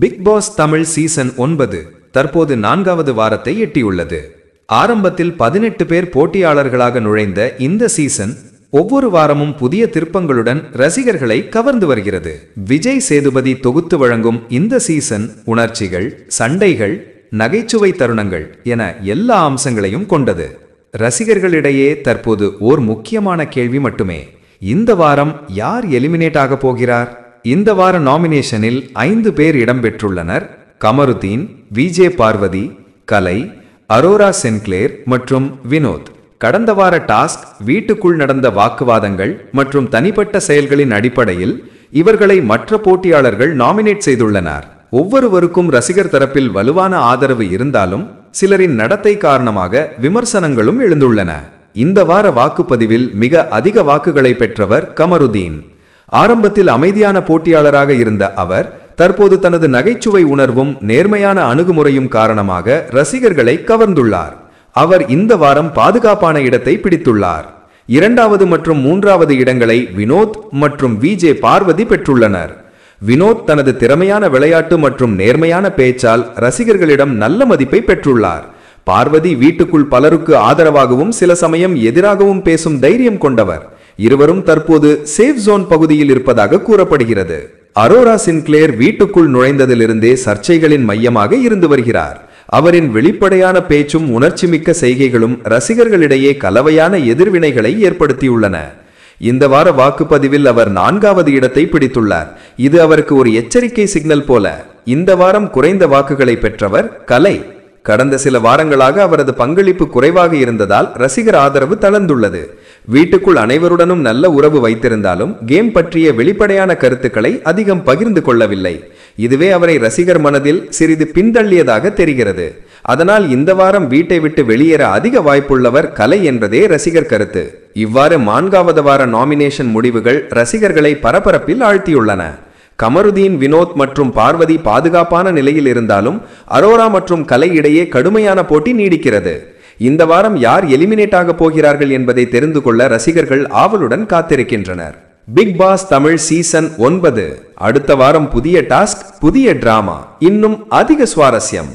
Big pass Tamil season 9 தற்போது 4வது வாரத்தை எட்டியுள்ளது. ஆரம்பத்தில் 18 பேர் போட்டியாளர்களாக நுழைந்த இந்த சீசன் ஒவ்வொரு வாரமும் புதிய திருப்பங்களுடன் ரசிகர்களை கவர்ந்து வருகிறது. விஜய் சேதுபதி தொகுத்து வழங்கும் இந்த சீசன் உணர்ச்சிகள், சண்டைகள், நகைச்சுவை தருணங்கள் என எல்லா அம்சங்களையும் கொண்டது. ரசிகர்களிடையே தற்போது ஓர் முக்கியமான கேள்வி மட்டுமே, இந்த வாரம் யார் எலிமினேட் ஆக போகிறார்? இந்த வார நாமினேஷனில் 5 பேர் இடம்பெற்றுள்ளனர். கமருதீன், விஜே பார்வதி, கலை, அரோரா சென்க்ளேர் மற்றும் வினோத். கடந்த வார டாஸ்க், வீட்டுக்குள் நடந்த வாக்குவாதங்கள் மற்றும் தனிப்பட்ட செயல்களின் அடிப்படையில் இவர்களை மற்ற போட்டியாளர்கள் நாமினேட் செய்துள்ளனர். ஒவ்வொருவருக்கும் ரசிகர் தரப்பில் வலுவான ஆதரவு இருந்தாலும் சிலரின் நடத்தை காரணமாக விமர்சனங்களும் எழுந்துள்ளன. இந்த வார வாக்குப்பதிவில் மிக அதிக வாக்குகளை பெற்றவர் கமருதீன். ஆரம்பத்தில் அமைதியான போட்டியாளராக இருந்த அவர் தற்போது தனது நகைச்சுவை உணர்வும் நேர்மையான அணுகுமுறையும் காரணமாக ரசிகர்களை கவர்ந்துள்ளார். அவர் இந்த வாரம் பாதுகாப்பான இடத்தை பிடித்துள்ளார். 2வது மற்றும் 3வது இடங்களை வினோத் மற்றும் விஜே பார்வதி பெற்றுள்ளனர். வினோத் தனது திறமையான விளையாட்டு மற்றும் நேர்மையான பேச்சால் ரசிகர்களிடம் நல்ல மதிப்பை பெற்றுள்ளார். பார்வதி வீட்டுக்குள் பலருக்கு ஆதரவாகவும் சில சமயம் எதிராகவும் பேசும் தைரியம் கொண்டவர். இருவரும் தற்போது சேஃப் ஜோன் பகுதியில் இருப்பதாக கூறப்படுகிறது. அரோரா சென்க்ளேர் வீட்டுக்குள் நுழைந்ததிலிருந்தே சர்ச்சைகளின் மையமாக இருந்து வருகிறார். அவரின் வெளிப்படையான பேச்சும் உணர்ச்சிமிக்க செய்கைகளும் ரசிகர்களிடையே கலவையான எதிர்வினைகளை ஏற்படுத்தியுள்ளன. இந்த வார வாக்குப்பதிவில் அவர் 4வது இடத்தை பிடித்துள்ளார். இது அவருக்கு ஒரு எச்சரிக்கை சிக்னல் போல. இந்த வாரம் குறைந்த வாக்குகளை பெற்றவர் கலை. கடந்த சில வாரங்களாக அவரது பங்களிப்பு குறைவாக இருந்ததால் ரசிகர் ஆதரவு தளர்ந்துள்ளது. வீட்டுக்குள் அனைவருடனும் நல்ல உறவு வைத்திருந்தாலும் கேம் பற்றிய வெளிப்படையான கருத்துக்களை அதிகம் பகிர்ந்து கொள்ளவில்லை. இதுவே அவரை ரசிகர் மனதில் சிறிது பின்தள்ளியதாக தெரிகிறது. அதனால் இந்த வாரம் வீட்டை விட்டு வெளியேற அதிக வாய்ப்புள்ளவர் கலை என்பதே ரசிகர் கருத்து. இவ்வாறு 4வது வார நாமினேஷன் முடிவுகள் ரசிகர்களை பரபரப்பில் ஆழ்த்தியுள்ளன. கமருதீன், வினோத் மற்றும் பார்வதி பாதுகாப்பான நிலையில் இருந்தாலும் அரோரா மற்றும் கலை இடையே கடுமையான போட்டி நீடிக்கிறது. இந்த வாரம் யார் எலிமினேட் ஆக போகிறார்கள் என்பதை தெரிந்து கொள்ள ரசிகர்கள் ஆவலுடன் காத்திருக்கின்றனர். பிக் பாஸ் தமிழ் சீசன் 9 அடுத்த வாரம் புதிய டாஸ்க், புதிய டிராமா, இன்னும் அதிக சுவாரஸ்யம்.